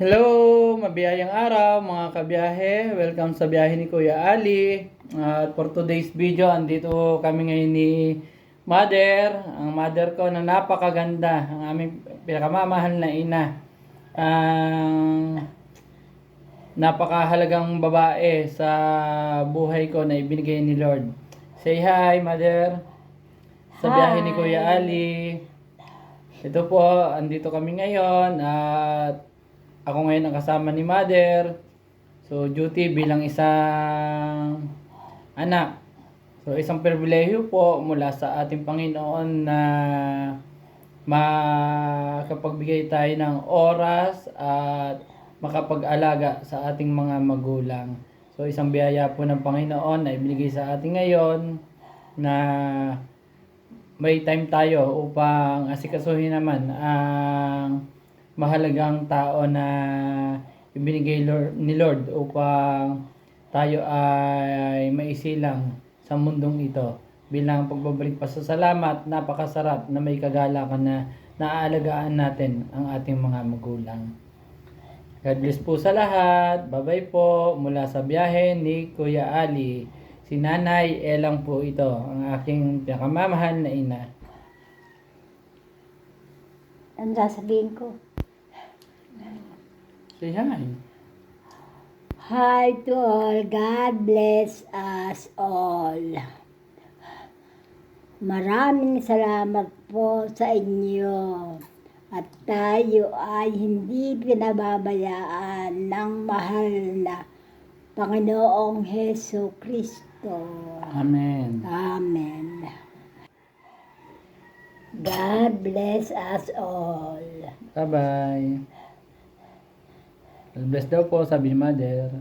Hello, mabiyayang araw mga kabiyahe. Welcome sa biyahe ni Kuya Ali. At for today's video, andito kami ngayon ni Mother. Ang mother ko na napakaganda. Ang aming pinakamamahal na ina. Ang napakahalagang babae sa buhay ko na ibinigay ni Lord. Say hi, Mother. Sa biyahe ni Kuya Ali. Ito po, andito kami ngayon at ako ngayon ang kasama ni Mother. So, duty bilang isang anak. So, isang pribilehiyo po mula sa ating Panginoon na makapagbigay tayo ng oras at makapag-alaga sa ating mga magulang. So, isang biyaya po ng Panginoon na ibinigay sa atin ngayon na may time tayo upang asikasuhin naman ang mahalagang tao na ibinigay ni Lord upang tayo ay maisilang sa mundong ito. Bilang pagbabalik pasasalamat, napakasarap na may kagalakan na naaalagaan natin ang ating mga magulang. God bless po sa lahat. Bye-bye po mula sa biyahe ni Kuya Ali. Si Nanay Elang po ito, ang aking pinakamamahal na ina. Ang sasabihin ko. Say hi. Hi to all. God bless us all. Maraming salamat po sa inyo. At tayo ay hindi pinababayaan ng mahal na Panginoong Heso Kristo. Amen. Amen. God bless us all. Bye-bye. God bless daw po, sabi ni Mother.